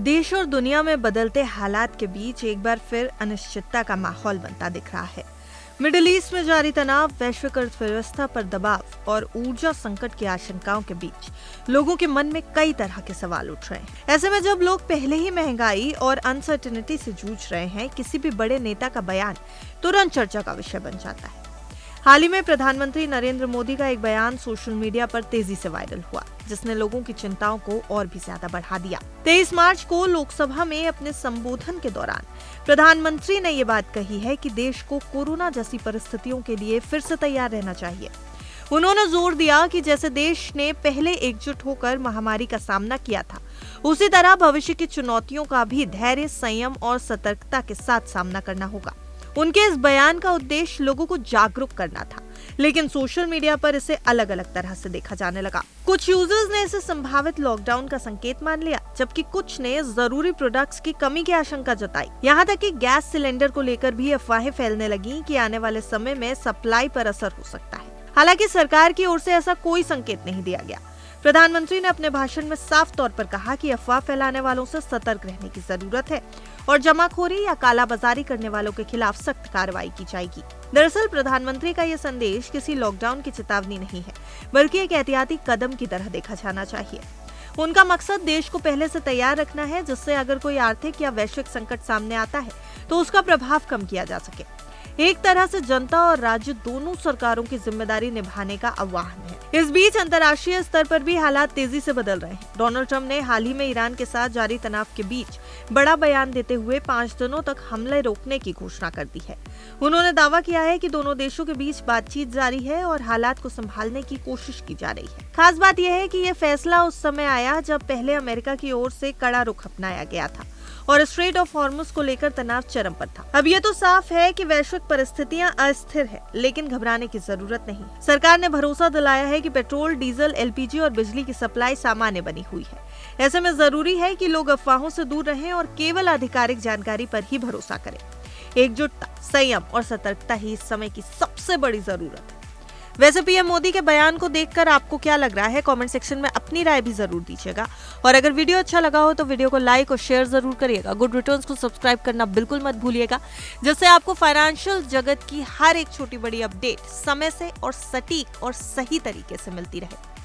देश और दुनिया में बदलते हालात के बीच एक बार फिर अनिश्चितता का माहौल बनता दिख रहा है। मिडिल ईस्ट में जारी तनाव, वैश्विक अर्थव्यवस्था पर दबाव और ऊर्जा संकट की आशंकाओं के बीच लोगों के मन में कई तरह के सवाल उठ रहे हैं। ऐसे में जब लोग पहले ही महंगाई और अनसर्टेनिटी से जूझ रहे हैं, किसी भी बड़े नेता का बयान तुरंत चर्चा का विषय बन जाता है। हाल ही में प्रधानमंत्री नरेंद्र मोदी का एक बयान सोशल मीडिया पर तेजी से वायरल हुआ, जिसने लोगों की चिंताओं को और भी ज्यादा बढ़ा दिया। 23 मार्च को लोकसभा में अपने संबोधन के दौरान प्रधानमंत्री ने ये बात कही है कि देश को कोरोना जैसी परिस्थितियों के लिए फिर से तैयार रहना चाहिए। उन्होंने जोर दिया कि जैसे देश ने पहले एकजुट होकर महामारी का सामना किया था, उसी तरह भविष्य की चुनौतियों का भी धैर्य, संयम और सतर्कता के साथ सामना करना होगा। उनके इस बयान का उद्देश्य लोगों को जागरूक करना था, लेकिन सोशल मीडिया पर इसे अलग अलग तरह से देखा जाने लगा। कुछ यूजर्स ने इसे संभावित लॉकडाउन का संकेत मान लिया, जबकि कुछ ने जरूरी प्रोडक्ट्स की कमी की आशंका जताई। यहाँ तक कि गैस सिलेंडर को लेकर भी अफवाहें फैलने लगी कि आने वाले समय में सप्लाई पर असर हो सकता है। हालांकि सरकार की ओर से ऐसा कोई संकेत नहीं दिया गया। प्रधानमंत्री ने अपने भाषण में साफ तौर पर कहा कि अफवाह फैलाने वालों से सतर्क रहने की जरूरत है और जमाखोरी या कालाबाजारी करने वालों के खिलाफ सख्त कार्रवाई की जाएगी। दरअसल प्रधानमंत्री का यह संदेश किसी लॉकडाउन की चेतावनी नहीं है, बल्कि एक एहतियाती कदम की तरह देखा जाना चाहिए। उनका मकसद देश को पहले से तैयार रखना है, जिससे अगर कोई आर्थिक या वैश्विक संकट सामने आता है तो उसका प्रभाव कम किया जा सके। एक तरह से जनता और राज्य दोनों सरकारों की जिम्मेदारी निभाने का आह्वान है। इस बीच अंतर्राष्ट्रीय स्तर पर भी हालात तेजी से बदल रहे हैं। डोनाल्ड ट्रंप ने हाल ही में ईरान के साथ जारी तनाव के बीच बड़ा बयान देते हुए 5 दिनों तक हमले रोकने की घोषणा कर दी है। उन्होंने दावा किया है कि दोनों देशों के बीच बातचीत जारी है और हालात को संभालने की कोशिश की जा रही है। खास बात यह है कि यह फैसला उस समय आया जब पहले अमेरिका की ओर से कड़ा रुख अपनाया गया था और स्ट्रेट ऑफ हॉर्मुज को लेकर तनाव चरम पर था। अब ये तो साफ है कि वैश्विक परिस्थितियां अस्थिर है, लेकिन घबराने की जरूरत नहीं। सरकार ने भरोसा दिलाया है कि पेट्रोल, डीजल, एलपीजी और बिजली की सप्लाई सामान्य बनी हुई है। ऐसे में जरूरी है कि लोग अफवाहों से दूर रहें और केवल आधिकारिक जानकारी पर ही भरोसा करें। एकजुटता, संयम और सतर्कता ही इस समय की सबसे बड़ी जरूरत है। वैसे पीएम मोदी के बयान को देखकर आपको क्या लग रहा है? कमेंट सेक्शन में अपनी राय भी जरूर दीजिएगा। और अगर वीडियो अच्छा लगा हो तो वीडियो को लाइक और शेयर जरूर करिएगा। गुड रिटर्न्स को सब्सक्राइब करना बिल्कुल मत भूलिएगा, जिससे आपको फाइनेंशियल जगत की हर एक छोटी बड़ी अपडेट समय से और सटीक और सही तरीके से मिलती रहे।